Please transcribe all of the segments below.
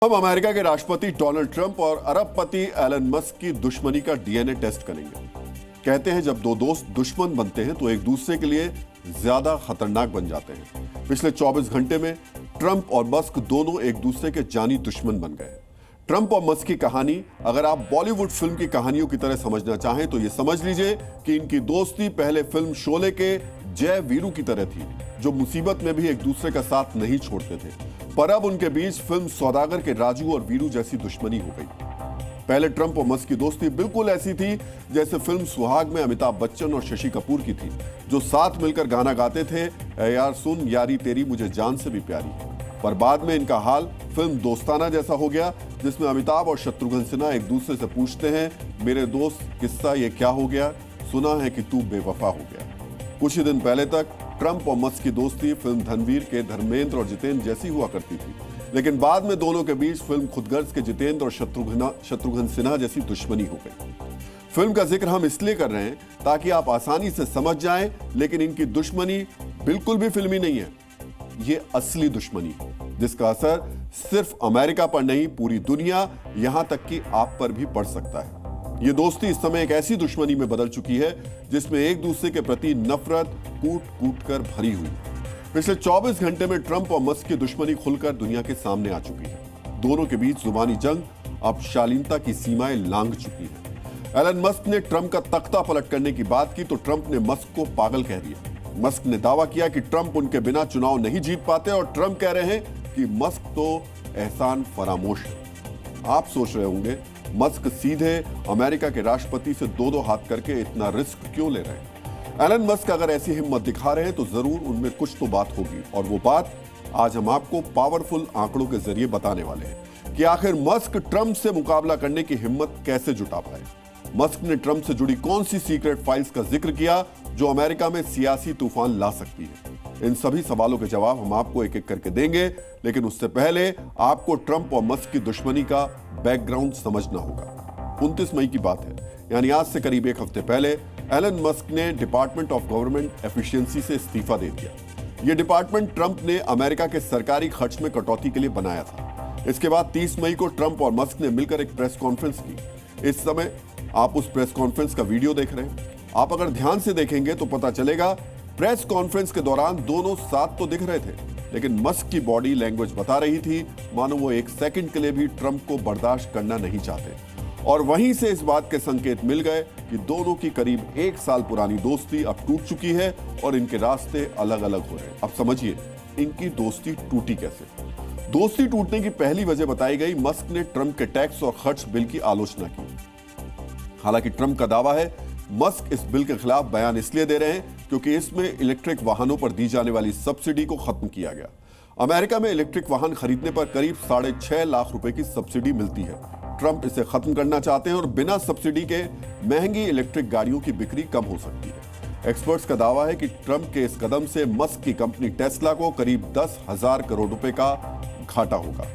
हम अमेरिका के राष्ट्रपति डोनाल्ड ट्रंप और अरबपति एलन मस्क की दुश्मनी का डीएनए टेस्ट करेंगे। कहते हैं जब दो दोस्त दुश्मन बनते हैं तो एक दूसरे के लिए ज्यादा खतरनाक बन जाते हैं। पिछले 24 घंटे में ट्रंप और मस्क दोनों एक दूसरे के जानी दुश्मन बन गए। ट्रंप और मस्क की कहानी अगर आप बॉलीवुड फिल्म की कहानियों की तरह समझना चाहें तो यह समझ लीजिए कि इनकी दोस्ती पहले फिल्म शोले के जय वीरू की तरह थी, जो मुसीबत में भी एक दूसरे का साथ नहीं छोड़ते थे। पर अब उनके बीच फिल्म सौदागर के राजू और वीरू जैसी दुश्मनी हो गई। पहले ट्रंप और मस्क की दोस्ती बिल्कुल ऐसी थी जैसे फिल्म सुहाग में अमिताभ बच्चन और शशि कपूर की थी, जो साथ मिलकर गाना गाते थे, ऐ यार सुन यारी तेरी मुझे जान से भी प्यारी। पर बाद में इनका हाल फिल्म दोस्ताना जैसा हो गया, जिसमें अमिताभ और शत्रुघ्न सिन्हा एक दूसरे से पूछते हैं, मेरे दोस्त किस्सा ये क्या हो गया, सुना है कि तू बेवफा हो गया। कुछ ही दिन पहले तक ट्रंप और मस्क की दोस्ती फिल्म धनवीर के धर्मेंद्र और जितेंद्र जैसी हुआ करती थी, लेकिन बाद में दोनों के बीच फिल्म खुदगर्ज के जितेंद्र और शत्रुघ्न सिन्हा जैसी दुश्मनी हो गई। फिल्म का जिक्र हम इसलिए कर रहे हैं ताकि आप आसानी से समझ जाएं, लेकिन इनकी दुश्मनी बिल्कुल भी फिल्मी नहीं है। ये असली दुश्मनी है, जिसका असर सिर्फ अमेरिका पर नहीं पूरी दुनिया, यहां तक कि आप पर भी पड़ सकता है। ये दोस्ती इस समय एक ऐसी दुश्मनी में बदल चुकी है जिसमें एक दूसरे के प्रति नफरत कूट कूट कर भरी हुई। पिछले 24 घंटे में ट्रंप और मस्क की दुश्मनी खुलकर दुनिया के सामने आ चुकी है। दोनों के बीच जुबानी जंग अब शालीनता की सीमाएं लांघ चुकी है। एलन मस्क ने ट्रंप का तख्ता पलट करने की बात की तो ट्रंप ने मस्क को पागल कह दिया। मस्क ने दावा किया कि ट्रंप उनके बिना चुनाव नहीं जीत पाते और ट्रंप कह रहे हैं कि मस्क तो एहसान फरामोश है। आप सोच रहे होंगे मस्क सीधे अमेरिका के राष्ट्रपति से दो हाथ करके इतना रिस्क क्यों ले रहे हैं। एलन मस्क अगर ऐसी हिम्मत दिखा रहे हैं तो जरूर उनमें कुछ तो बात होगी, और वो बात आज हम आपको पावरफुल आंकड़ों के जरिए बताने वाले हैं कि आखिर मस्क ट्रंप से मुकाबला करने की हिम्मत कैसे जुटा पाए। मस्क ने ट्रंप से जुड़ी कौन सी सीक्रेट फाइल्स का जिक्र किया जो अमेरिका में सियासी तूफान ला सकती है। इन सभी सवालों के जवाब हम आपको एक एक करके देंगे, लेकिन उससे पहले आपको ट्रंप और मस्क की दुश्मनी का बैकग्राउंड समझना होगा। 29 मई की बात है, यानी आज से करीब एक हफ्ते पहले एलन मस्क ने डिपार्टमेंट ऑफ गवर्नमेंट एफिशिएंसी से इस्तीफा दे दिया। यह डिपार्टमेंट ट्रंप ने अमेरिका के सरकारी खर्च में कटौती के लिए बनाया था। इसके बाद 30 मई को ट्रंप और मस्क ने मिलकर एक प्रेस कॉन्फ्रेंस की। इस समय आप उस प्रेस कॉन्फ्रेंस का वीडियो देख रहे हैं। आप अगर ध्यान से देखेंगे तो पता चलेगा प्रेस कॉन्फ्रेंस के दौरान दोनों साथ तो दिख रहे थे, लेकिन मस्क की बॉडी लैंग्वेज बता रही थी मानो वो एक सेकंड के लिए भी ट्रंप को बर्दाश्त करना नहीं चाहते। और वहीं से इस बात के संकेत मिल गए कि दोनों की करीब एक साल पुरानी दोस्ती अब टूट चुकी है और इनके रास्ते अलग अलग हो रहे हैं। अब समझिए इनकी दोस्ती टूटी कैसे। दोस्ती टूटने की पहली वजह बताई गई, मस्क ने ट्रंप के टैक्स और खर्च बिल की आलोचना की। हालांकि ट्रंप का दावा है मस्क इस बिल के खिलाफ बयान इसलिए दे रहे हैं क्योंकि इसमें इलेक्ट्रिक वाहनों पर दी जाने वाली सब्सिडी को खत्म किया गया। अमेरिका में इलेक्ट्रिक वाहन खरीदने पर करीब 6.5 लाख रुपए की सब्सिडी मिलती है। ट्रंप इसे खत्म करना चाहते हैं और बिना सब्सिडी के महंगी इलेक्ट्रिक गाड़ियों की बिक्री कम हो सकती है। एक्सपर्ट्स का दावा है कि ट्रंप के इस कदम से मस्क की कंपनी टेस्ला को करीब 10,000 करोड़ रुपए का घाटा होगा।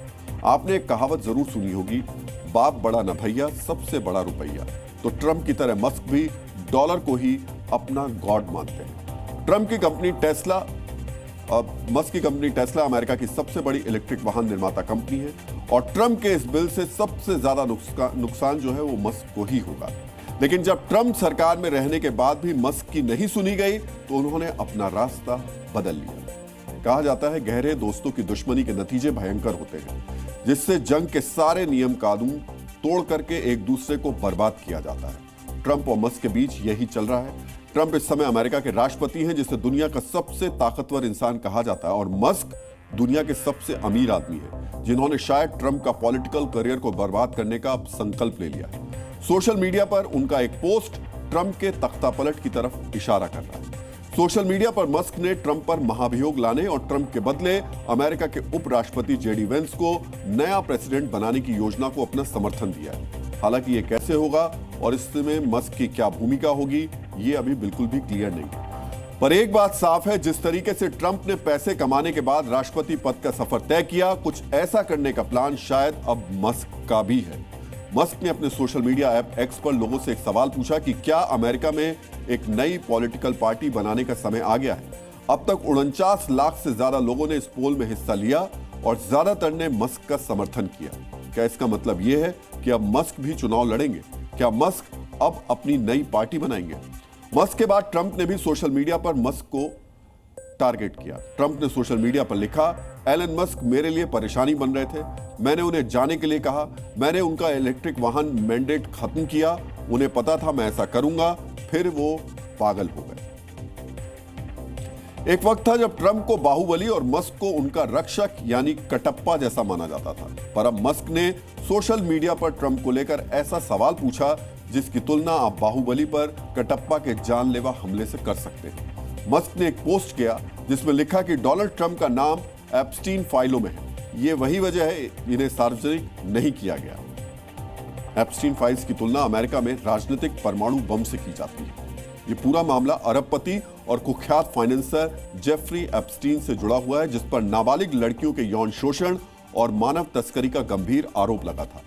आपने एक कहावत जरूर सुनी होगी, बाप बड़ा न भैया सबसे बड़ा रुपया। तो ट्रंप की तरह मस्क भी डॉलर को ही अपना गॉड मानते हैं। ट्रंप की कंपनी टेस्ला मस्क की कंपनी टेस्ला अमेरिका की सबसे बड़ी इलेक्ट्रिक वाहन निर्माता कंपनी है, और ट्रंप के इस बिल से सबसे ज्यादा नुकसान जो है वो मस्क को ही होगा। लेकिन जब ट्रंप सरकार में रहने के बाद भी मस्क की नहीं सुनी गई तो उन्होंने अपना रास्ता बदल लिया। कहा जाता है गहरे दोस्तों की दुश्मनी के नतीजे भयंकर होते हैं, जिससे जंग के सारे नियम कानून तोड़ करके एक दूसरे को बर्बाद किया जाता है। ट्रंप और मस्क के बीच यही चल रहा है। ट्रंप इस समय अमेरिका के राष्ट्रपति हैं, जिसे दुनिया का सबसे ताकतवर इंसान कहा जाता है, और मस्क दुनिया के सबसे अमीर आदमी है, जिन्होंने शायद ट्रंप का पॉलिटिकल करियर को बर्बाद करने का संकल्प ले लिया है। सोशल मीडिया पर उनका एक पोस्ट ट्रंप के तख्तापलट की तरफ इशारा कर रहा है। सोशल मीडिया पर मस्क ने ट्रंप पर महाभियोग लाने और ट्रंप के बदले अमेरिका के उपराष्ट्रपति जेडी वेंस को नया प्रेसिडेंट बनाने की योजना को अपना समर्थन दिया है। हालांकि ये कैसे होगा और इसमें मस्क की क्या भूमिका होगी, ये अभी बिल्कुल भी क्लियर नहीं। पर एक बात साफ है, जिस तरीके से ट्रंप ने पैसे कमाने के बाद राष्ट्रपति पद का सफर तय किया, कुछ ऐसा करने का प्लान शायद अब मस्क का भी है। मस्क ने अपने सोशल मीडिया ऐप एक्स पर लोगों से एक सवाल पूछा कि क्या अमेरिका में एक नई पॉलिटिकल पार्टी बनाने का समय आ गया है। अब तक 49 लाख से ज्यादा लोगों ने इस पोल में हिस्सा लिया और ज्यादातर ने मस्क का समर्थन किया। क्या इसका मतलब यह है कि अब मस्क भी चुनाव लड़ेंगे? क्या मस्क अब अपनी नई पार्टी बनाएंगे? मस्क के बाद ट्रंप ने भी सोशल मीडिया पर मस्क को टारगेट किया। ट्रंप ने सोशल मीडिया पर लिखा, एलन मस्क मेरे लिए परेशानी बन रहे थे, मैंने उन्हें जाने के लिए कहा, मैंने उनका इलेक्ट्रिक वाहन मैंडेट खत्म किया, उन्हें पता था मैं ऐसा करूंगा, फिर वो पागल हो गए। एक वक्त था जब ट्रंप को बाहुबली और मस्क को उनका रक्षक यानी कटप्पा जैसा माना जाता था, पर अब मस्क ने सोशल मीडिया पर ट्रंप को लेकर ऐसा सवाल पूछा जिसकी तुलना आप बाहुबली पर कटप्पा के जानलेवा हमले से कर सकते हैं। मस्क ने एक पोस्ट किया जिसमें लिखा कि डोनाल्ड ट्रंप का नाम एप्स्टीन फाइलों में है, ये वही वजह है इन्हें सार्वजनिक नहीं किया गया। एप्स्टीन फाइल्स की तुलना अमेरिका में राजनीतिक परमाणु बम से की जाती है। ये पूरा मामला अरबपति और कुख्यात फाइनेंसर जेफरी एप्स्टीन से जुड़ा हुआ है, जिस पर नाबालिग लड़कियों के यौन शोषण और मानव तस्करी का गंभीर आरोप लगा था।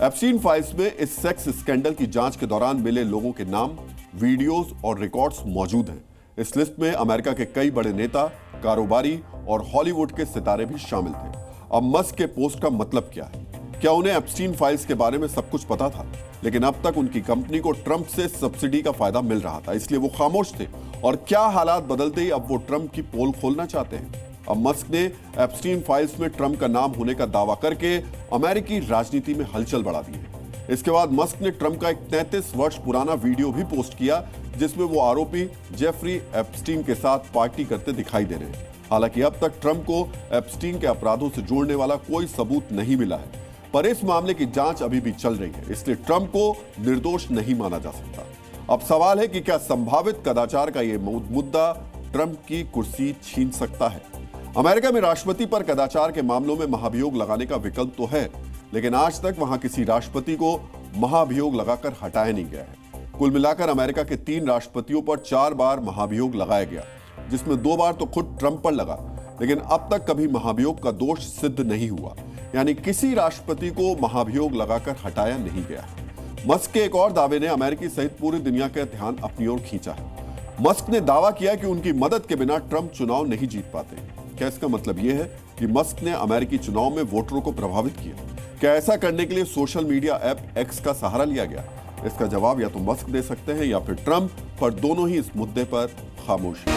एप्स्टीन फाइल्स में इस सेक्स स्कैंडल की जांच के दौरान मिले लोगों के नाम, वीडियोस और रिकॉर्ड्स मौजूद हैं। इस लिस्ट में अमेरिका के कई बड़े नेता, कारोबारी और हॉलीवुड के सितारे भी शामिल थे। अब मस्क के पोस्ट का मतलब क्या है? क्या उन्हें एप्स्टीन फाइल्स के बारे में सब कुछ पता था, लेकिन अब तक उनकी कंपनी को ट्रंप से सब्सिडी का फायदा मिल रहा था, इसलिए वो खामोश थे? और क्या हालात बदलते ही अब वो ट्रंप की पोल खोलना चाहते हैं? अब मस्क ने एप्स्टीन फाइल्स में ट्रंप का नाम होने का दावा करके अमेरिकी राजनीति में हलचल बढ़ा दी है। इसके बाद मस्क ने ट्रंप का एक 33 वर्ष पुराना वीडियो भी पोस्ट किया जिसमें वो आरोपी जेफरी एप्स्टीन के साथ पार्टी करते दिखाई दे रहे हैं। हालांकि अब तक ट्रंप को एप्स्टीन के अपराधों से जोड़ने वाला कोई सबूत नहीं मिला है, पर इस मामले की जांच अभी भी चल रही है, इसलिए ट्रंप को निर्दोष नहीं माना जा सकता। अब सवाल है कि क्या संभावित कदाचार का यह मुद्दा ट्रंप की कुर्सी छीन सकता है? अमेरिका में राष्ट्रपति पर कदाचार के मामलों में महाभियोग लगाने का विकल्प तो है, लेकिन आज तक वहां किसी राष्ट्रपति को महाभियोग लगाकर हटाया नहीं गया है। कुल मिलाकर अमेरिका के 3 राष्ट्रपतियों पर 4 बार महाभियोग लगाया गया, जिसमें 2 बार तो खुद ट्रंप पर लगा, लेकिन अब तक कभी महाभियोग का दोष सिद्ध नहीं हुआ, यानी किसी राष्ट्रपति को महाभियोग लगाकर हटाया नहीं गया। मस्क के एक और दावे ने अमेरिकी सहित पूरी दुनिया का ध्यान अपनी ओर खींचा है। मस्क ने दावा किया कि उनकी मदद के बिना ट्रंप चुनाव नहीं जीत पाते। क्या इसका मतलब यह है कि मस्क ने अमेरिकी चुनाव में वोटरों को प्रभावित किया? क्या ऐसा करने के लिए सोशल मीडिया ऐप एक्स का सहारा लिया गया? इसका जवाब या तो मस्क दे सकते हैं या फिर ट्रंप, पर दोनों ही इस मुद्दे पर खामोश हैं।